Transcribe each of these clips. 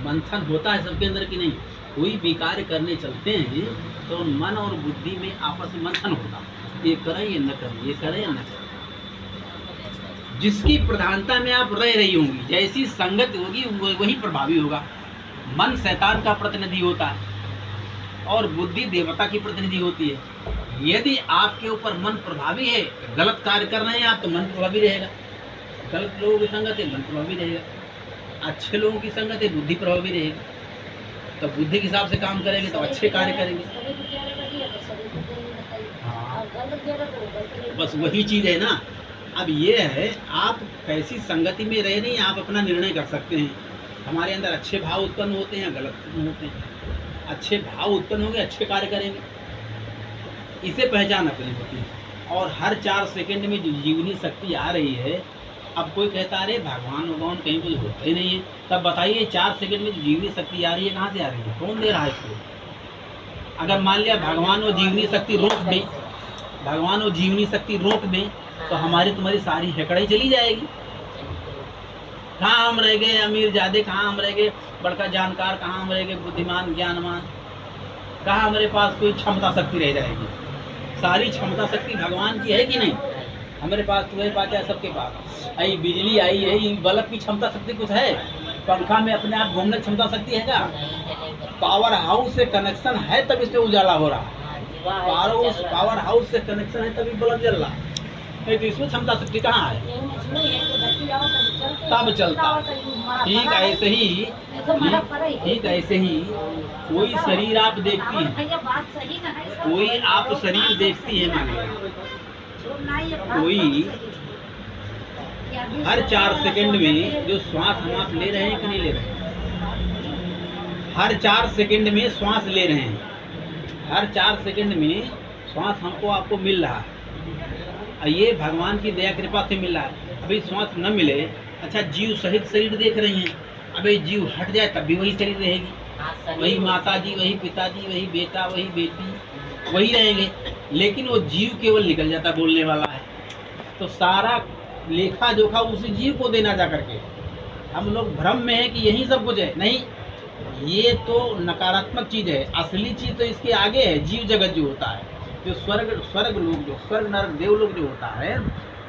मंथन होता है सबके अंदर कि नहीं। कोई भी कार्य करने चलते हैं तो मन और बुद्धि में आपस में मंथन होता है, ये करें ये न करें, ये करें या न करें। जिसकी प्रधानता में आप रह रही होंगी, जैसी संगत होगी वही प्रभावी होगा। मन शैतान का प्रतिनिधि होता है और बुद्धि देवता की प्रतिनिधि होती है। यदि आपके ऊपर मन प्रभावी है, गलत कार्य कर रहे हैं आप, तो मन प्रभावी रहेगा। गलत लोगों की संगत है, मन प्रभावी रहेगा। अच्छे लोगों की संगत है, बुद्धि प्रभावी रहेगी। तो बुद्धि के हिसाब से काम करेंगे तो अच्छे कार्य करेंगे। हाँ, बस वही चीज़ है ना। अब ये है, आप कैसी संगति में रह रही हैं, आप अपना निर्णय कर सकते हैं। हमारे अंदर अच्छे भाव उत्पन्न होते हैं, गलत होते हैं। अच्छे भाव उत्पन्न होंगे, अच्छे कार्य करेंगे, इसे पहचान अपनी होती है। और हर 4 सेकंड में जो जीवनी शक्ति आ रही है, अब कोई कहता है अरे भगवान कहीं कुछ होता ही नहीं है, तब बताइए 4 सेकंड में जो जीवनी शक्ति आ रही है, कहाँ से आ रही है, कौन दे रहा है इसको? अगर मान लिया भगवान वो जीवनी शक्ति रोक दें, भगवान वो जीवनी शक्ति रोक दें, तो हमारी तुम्हारी सारी हेकड़ाई चली जाएगी। कहाँ हम रह गए अमीर जादे, कहाँ हम रह गए बड़का जानकार, कहाँ हम रह गए बुद्धिमान ज्ञानवान, कहाँ हमारे पास कोई क्षमता शक्ति रह जाएगी? सारी क्षमता शक्ति भगवान की है कि नहीं? हमारे पास, तुम्हारे पास है, सबके पास। आई बिजली आई है, बल्ब की क्षमता शक्ति कुछ है? पंखा में अपने आप घूमने की क्षमता शक्ति है क्या? पावर हाउस से कनेक्शन है तब इसमें उजाला हो रहा। पावर हाउस से कनेक्शन है तभी बल्ब जल रहा, नहीं तो इसमें क्षमता शक्ति कहाँ है? तब चलता। ठीक ऐसे ही कोई शरीर आप देखती हैं, कोई आप शरीर देखती है, मानिए कोई हर 4 सेकंड में जो श्वास हम आप ले रहे हैं कि नहीं ले रहे हैं? हर 4 सेकंड में श्वास ले रहे हैं, हर 4 सेकंड में श्वास हमको आपको मिल रहा है। ये भगवान की दया कृपा से मिल रहा है। अभी श्वास न मिले, अच्छा जीव सहित शरीर देख रही हैं, अभी जीव हट जाए तब भी वही शरीर रहेगी, वही माता जी, वही पिताजी, वही बेटा, वही बेटी, वही रहेंगे। लेकिन वो जीव केवल निकल जाता, बोलने वाला है, तो सारा लेखा जोखा उसी जीव को देना जा करके। हम लोग भ्रम में है कि यही सब कुछ है, नहीं, ये तो नकारात्मक चीज़ है। असली चीज़ तो इसके आगे है। जीव जगत जो होता है, जो स्वर्ग लोग, जो स्वर्ग नरक देव लोग जो होता है,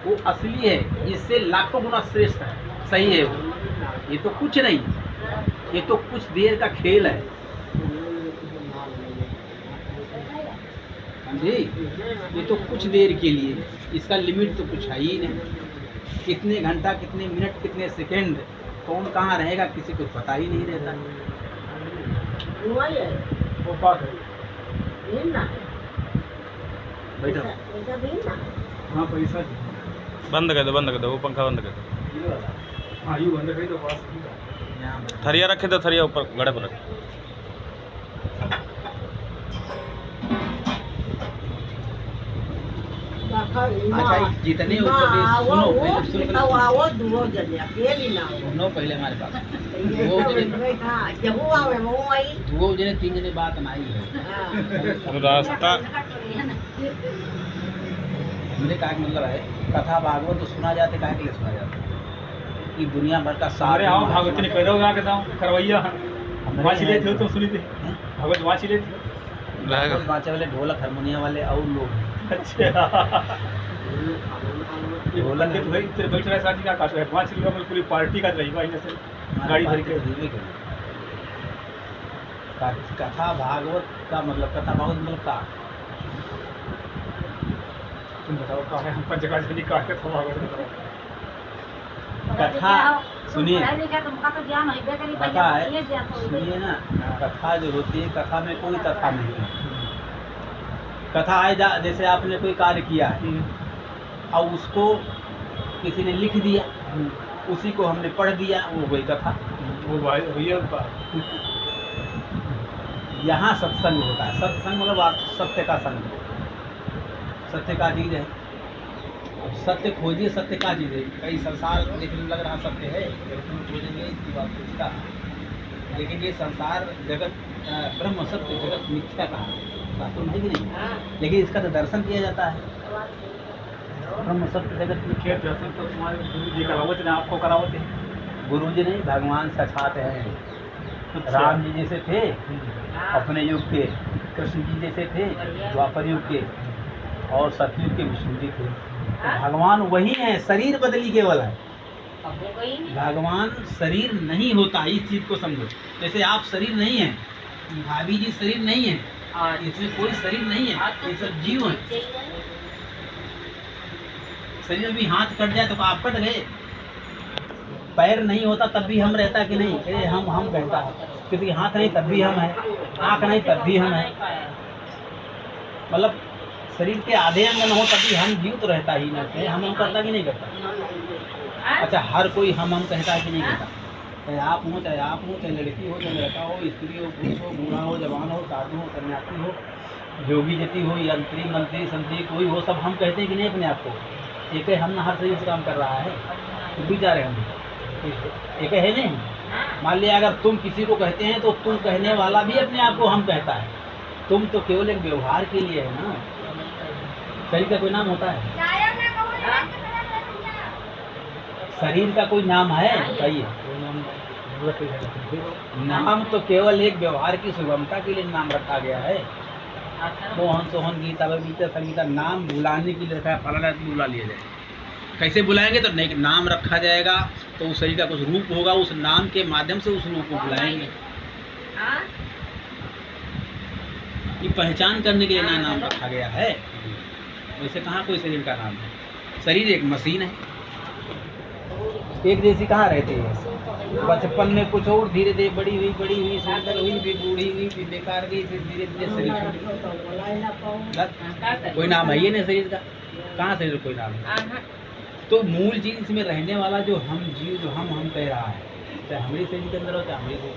वो असली है, इससे लाखों गुना श्रेष्ठ है, सही है वो। ये तो कुछ नहीं, ये तो कुछ देर का खेल है, समझे? ये तो कुछ देर के लिए, इसका लिमिट तो कुछ है ही नहीं। कितने घंटा, कितने मिनट, कितने सेकंड, कौन कहाँ रहेगा किसी को पता ही नहीं रहता। हाँ पैसा बंद कर दो वो पंखा बंद कर दो। हाँ यू बंद कर दो। थरिया रखे तो थरिया ऊपर गड़े पर रखे। अच्छा जितने उपदेश सुनो पहले हमारे पास दो जने 3 जने बात नहीं है। रास्ता हमने कहा मतलब है, कथा भागवत तो सुना जाते, कहा के लिए सुना जाता कि दुनिया भर का सारे आओ भागवत ने कह दो करवैया वाची लेते हो तो सुनी थे भागवत वाची लेते बाचे वाले ढोलक हारमोनिया वाले और लोग। अच्छा ढोलक के भाई तेरे बैठ रहा साथी का काट है 5 रुपये में पूरी पार्टी का रही भाई से गाड़ी भर के कथा भागवत का मतलब, कथा भागवत मतलब का तुम बताओ कहाँ है? हम पंचकाल से निकाल के भागवत कथा सुनिए, कथा है, सुनिए ना, कथा जो होती है, कथा में कोई कथा नहीं है। कथा है जैसे आपने कोई कार्य किया है और उसको किसी ने लिख दिया, उसी को हमने पढ़ दिया, वो कोई कथा। वो भैया यहाँ सत्संग होता है। सत्संग मतलब सत्य का संग, सत्य का चीज़ है। सत्य खोजिए, सत्य का चीज़ है। कई संसार देखने में लग रहा सत्य है, लेकिन खोजेंगे इसकी बात पूछता, लेकिन ये संसार जगत ब्रह्म सत्य, जगत मिथ्या का बात तो नहीं कि नहीं, लेकिन इसका तो दर्शन किया जाता है। ब्रह्म सत्य जगत मिथ्या दर्शन तो तुम्हारे गुरु जी करावत ने आपको करावत है। गुरु जी नहीं, भगवान साक्षात है। राम जी जैसे थे अपने युग के, कृष्ण जी जैसे थे द्वापर युग के, और सतयुग के विष्णु जी थे। तो भगवान वही है, शरीर बदली केवल है। भगवान शरीर नहीं होता, इस चीज को समझो। जैसे आप शरीर नहीं है, भाभी जी शरीर नहीं है, इसमें कोई शरीर नहीं है, ये सब जीव है। शरीर में भी हाथ कट जाए तो आप कट गए, पैर नहीं होता तब भी हम रहता कि नहीं, अरे हम कहता है, क्योंकि हाथ नहीं तब भी हम है, आँख नहीं तब भी हम है। मतलब शरीर के आधे अंग न हो तब भी हम जीव तो रहता ही ना, हम करता कि नहीं करता। अच्छा, हर कोई हम कहता है कि नहीं कहता, चाहे आप हो चाहे लड़की हो, चाहे लड़का हो, स्त्री हो, पुरुष हो, बूढ़ा हो, जवान हो, साधु हो, सन्यासी हो, जोगी जति हो, यंत्री मंत्री संतरी कोई हो, सब हम कहते हैं कि नहीं अपने आप को। एक है हम ना, हर शरीर से काम कर रहा है, तो भी जा रहे हम एक है नहीं। मान लिया अगर तुम किसी को कहते हैं तो तुम कहने वाला भी अपने आप को हम कहता है। तुम तो केवल एक व्यवहार के लिए है ना, शरीर का कोई नाम होता है? शरीर का कोई नाम है बताइए? नाम तो केवल एक व्यवहार की सुगमता के लिए नाम रखा गया है। मोहन सोहन गीता बगीता संगीता नाम बुलाने के लिए रखा है, फलाना बुला लिया जाए। कैसे बुलाएंगे? तो नहीं, नाम रखा जाएगा तो उस शरीर का कुछ रूप होगा, उस नाम के माध्यम से उस रूप को बुलाएंगे। ये पहचान करने के लिए नाम रखा गया है। वैसे कहाँ कोई शरीर का नाम है? शरीर एक मशीन है, एक जैसी कहाँ रहती है। बचपन में कुछ और, धीरे धीरे बड़ी हुई सुंदर हुई, फिर बूढ़ी हुई, फिर बेकार गई, फिर धीरे धीरे शरीर छूट गया। कोई नाम है ये नहीं शरीर का, कहाँ शरीर कोई नाम है? तो मूल चीज इसमें रहने वाला जो हम जीव, जो हम कह रहा है, चाहे हमारे शरीर के अंदर हो चाहे हमारे शरीर,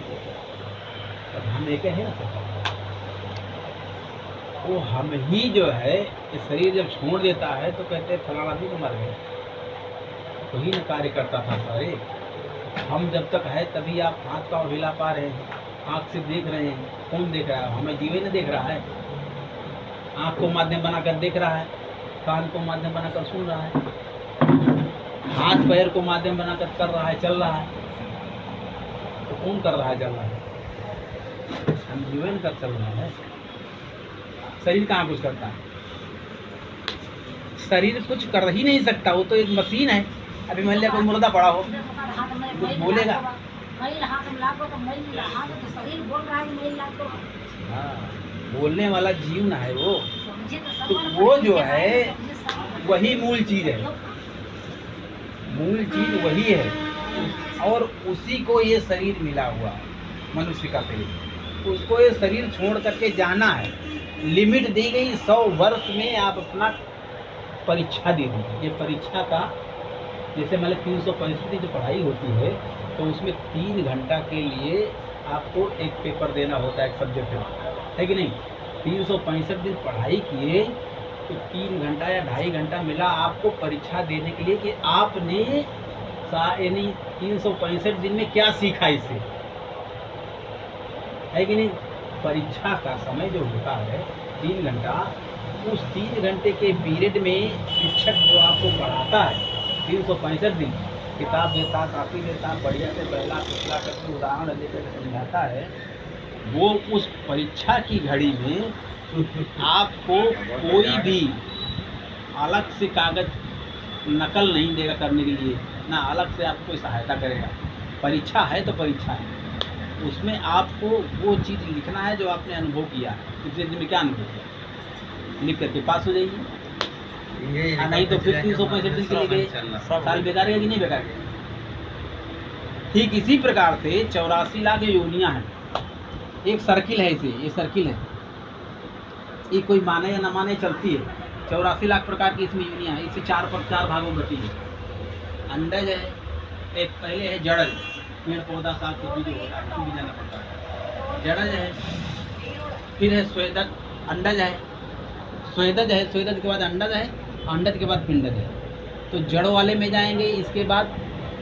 हम एक है ना। वो हम ही जो है, ये शरीर जब छोड़ देता है तो कहते हैं फलाना आदमी तो मर गए, वही न कार्य करता था सारे। हम जब तक है तभी आप हाथ का हिला पा रहे हैं, आँख से देख रहे हैं। कौन देख रहा है? हमें जीव न देख रहा है। आँख को माध्यम बनाकर देख रहा है, कान को माध्यम बनाकर सुन रहा है, हाथ पैर को माध्यम बनाकर कर रहा है, चल रहा है। तो कौन कर रहा है, चल रहा है? हम जीवन कर चल रहा है। शरीर कहाँ कुछ करता है? शरीर कुछ कर ही नहीं सकता, वो तो एक मशीन है। अभी मान लिया कोई मुर्दा पड़ा हो, कुछ बोलेगा? हाँ, बोलने वाला जीव ना है वो। तो वो जो है वही मूल चीज है, मूल चीज वही है। और उसी को ये शरीर मिला हुआ है, मनुष्य का शरीर। उसको ये शरीर छोड़ करके जाना है। लिमिट दी गई 100 वर्ष में आप अपना परीक्षा दे दीजिए। ये परीक्षा का जैसे मतलब 365 जो पढ़ाई होती है, तो उसमें 3 घंटा के लिए आपको एक पेपर देना होता है, एक सब्जेक्ट है कि नहीं? 365 दिन पढ़ाई किए तो 3 घंटा या 2.5 घंटा मिला आपको परीक्षा देने के लिए कि आपने यानी 365 दिन में क्या सीखा इससे, है कि नहीं? परीक्षा का समय जो होता है 3 घंटा, उस 3 घंटे के पीरियड में शिक्षक जो आपको पढ़ाता है 365 दिन, किताब देता, कापी देता, बढ़िया से पहला पिछला करके उदाहरण लेकर समझाता है। वो उस परीक्षा की घड़ी में आपको कोई भी अलग से कागज नकल नहीं देगा करने के लिए, ना अलग से आपको कोई सहायता करेगा। परीक्षा है तो परीक्षा है, उसमें आपको वो चीज़ लिखना है जो आपने अनुभव किया है। पिछले दिन में क्या अनुभव किया, लिख करके पास हो जाइए। नहीं तो फिर 365 दिन के लिए गए, साल बेकार गया कि नहीं बेकार गया? ठीक इसी प्रकार से 84 लाख योनियाँ हैं। एक सर्किल है, इसे ये सर्किल है, ये कोई माने या न माने चलती है। 84 लाख प्रकार की इसमें योनियाँ हैं। इसे 4 भागों में बटी है। अंडज है, एक पहले है जड़ज, पेड़ पौधा साग सब्जी जो होता है उसमें भी जाना पड़ता है, जड़ज है। फिर है स्वेदज, अंडज है, स्वेदज है, स्वेदज के बाद अंडज है, अंडज के बाद पिंडज है। तो जड़ वाले में जाएंगे।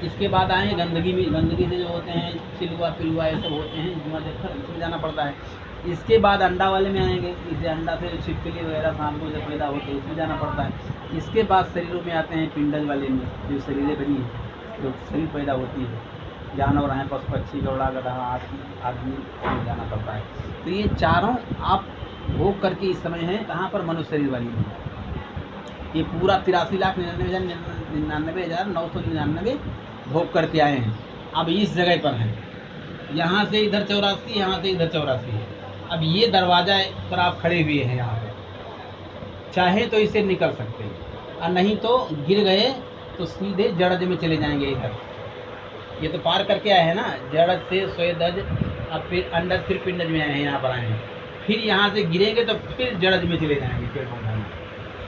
इसके बाद आएंगे गंदगी में, गंदगी से जो होते हैं सिलवा पिलवा ये सब होते हैं, जुआ देखकर इसमें जाना पड़ता है। इसके बाद अंडा वाले में आएंगे, इसे अंडा से छिपकली वगैरह शाम को जब पैदा होते हैं इसमें जाना पड़ता है। इसके बाद शरीरों में आते हैं पिंडज वाले में, जो शरीरें बनी है, जो शरीर पैदा होती है जानवर हैं, पशु पक्षी, घोड़ा गधा, आदमी जाना पड़ता है। तो ये चारों आप भोग करके इस समय हैं कहाँ पर? मनुष्य शरीर वाली में। ये पूरा 83,99,999 भोग करके आए हैं। अब इस जगह पर हैं, यहाँ से इधर 84, यहाँ से इधर 84 है। अब ये दरवाजा पर आप खड़े हुए हैं यहाँ पर, चाहे तो इसे निकल सकते हैं और नहीं तो गिर गए तो सीधे जड़ज में चले जाएंगे इधर। ये तो पार करके आए हैं ना, जड़ज से स्वेदज, अब फिर अंडज, फिर पिंडज में आए हैं, यहाँ पर आए हैं। फिर यहाँ से गिरेंगे तो फिर जड़ज में चले जाएंगे पेड़ पौधा में,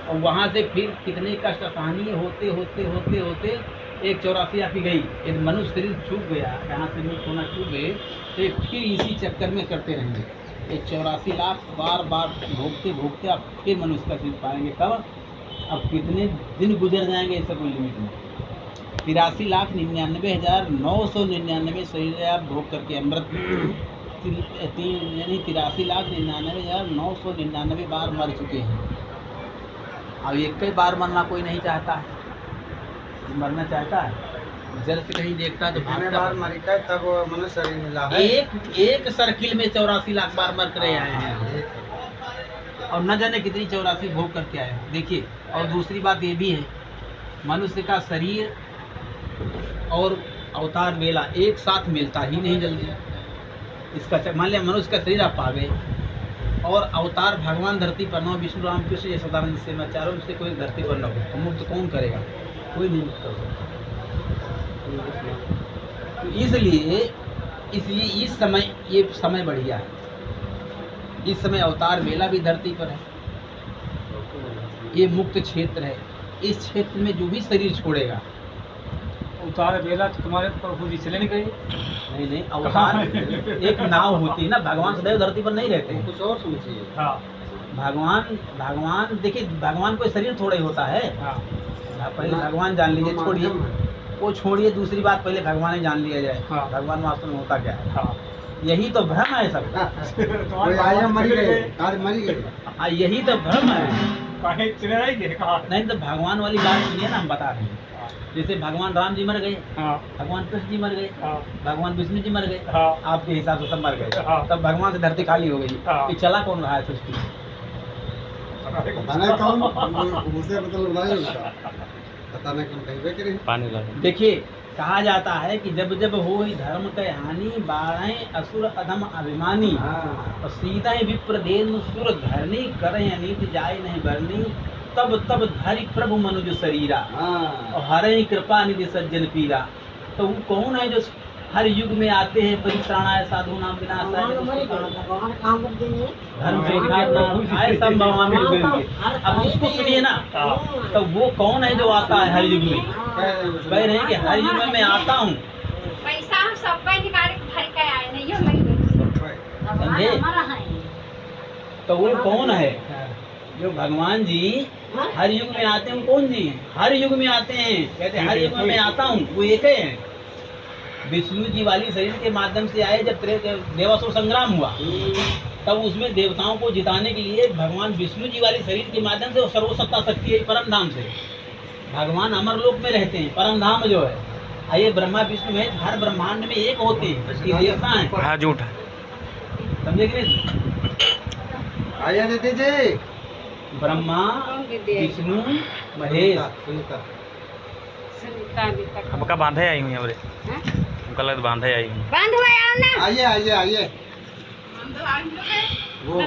और वहाँ से फिर कितने कष्ट सहनीय होते होते होते होते 184 आपकी गई। यदि मनुष्य शरीर छूट गया, यहाँ से मुक्त होना छूट गए तो ये फिर इसी चक्कर में करते रहेंगे। 184 लाख बार बार भोगते भोगते आप फिर मनुष्य का शरीर पाएंगे। कब? अब कितने दिन गुजर जाएंगे इसका कोई लिमिट नहीं। 83,99,999 शरीर आप भोग करके अमृत यानी 83,99,999 बार मर चुके हैं। अब एक ही बार मरना कोई नहीं चाहता है, मरना चाहता है जल से नहीं देखता तो भागता बार मरी का तब मनुष्य शरीर मिला है। एक सर्किल में 84 लाख बार मर कर आए हैं और न जाने कितनी 84 भोग करके आए हैं। देखिए, और दूसरी बात ये भी है, मनुष्य का शरीर और अवतार वेला एक साथ मिलता ही नहीं जल्दी। इसका मान लिया मनुष्य का शरीर आप पा गए और अवतार भगवान धरती पर न, विष्णु राम कृष्ण ये सदानंद से मैं चारों से कोई धरती पर न हो तो मुक्त कौन करेगा? कोई नहीं मुक्त कर सकता। तो इसलिए इस समय ये समय बढ़िया है। इस समय अवतार मेला भी धरती पर है, ये मुक्त क्षेत्र है। इस क्षेत्र में जो भी शरीर छोड़ेगा, उतार बेला तो तुम्हारे प्रभु जी चले नहीं गए। नहीं अवतार एक नाव होती है ना, भगवान सदैव धरती पर नहीं रहते हैं। कुछ और सोचिए। हाँ भगवान देखिए, भगवान कोई शरीर थोड़ा ही होता है। हाँ पहले भगवान जान लीजिए, छोड़िए वो, छोड़िए दूसरी बात, पहले भगवान ही जान लिया जाए। हाँ। भगवान वास्तव में होता क्या है? हाँ यही तो भ्रम है सब। कोई आया मरी गए, आज मरी गए। यही तो भ्रम है। कहीं चले जाएंगे कहाँ? नहीं तो भगवान वाली बात सुनिए ना, हम बता रहे हैं। जैसे भगवान राम जी मर गए, हाँ भगवान कृष्ण जी मर गए, हाँ भगवान विष्णु जी मर गए, हाँ आपके हिसाब से सब मर गए। हाँ। तब भगवान से धरती खाली हो गई। हाँ। ये चला कौन रहा है सृष्टि? बताना कौन? मुझसे मतलब नहीं होता। बताना कौन कहीं करे। पानी ला देखिए, कहा जाता है कि जब जब हो धर्म के हानि, बाढ़ें असुर अधम अभिमानी, हाँ। और सीता विप्र देन सुर धरनी, करें अनीति जाय नहीं बरनी, तब तब धरि प्रभु मनुज शरीरा, हाँ। और हरे कृपा निधि सज्जन पीरा। तो वो कौन है जो हर युग में आते हैं? परित्राणाय साधु नाम विनाशाय धर्म से संभवामि युगे। अब उसको सुनिए ना, तो वो कौन है जो आता है हर युग में? कह रहे हैं कि हर युग में मैं आता हूँ। पैसा हम सब पे निकाल के भर के आए नहीं हो नहीं समझे? तो वो कौन है जो भगवान जी हर युग में आते हैं? कौन जी हर युग में आते हैं? कहते हैं हर युग में मैं आता हूँ। वो एक ही है। विष्णु जी वाली शरीर के माध्यम से आए जब देवासुर संग्राम हुआ, तब उसमें देवताओं को जिताने के लिए भगवान विष्णु जी वाली शरीर के माध्यम से सर्वसत्ता शक्ति है परम धाम से भगवान अमरलोक में रहते हैं। परम धाम जो है, ये ब्रह्मा विष्णु है, हर ब्रह्मांड में एक होते हैं, ये देवता है। हाँ झूठ है। समझे कि नहीं? आइए दीदी जी। ब्रह्मा विष्णु महेश। सुनीता। अब का बांधे आई हुई हमरे, गलत बांधे आई हुई। बंद हुआ ना। आइए आइए आइए। हम तो आए लोग हैं। वो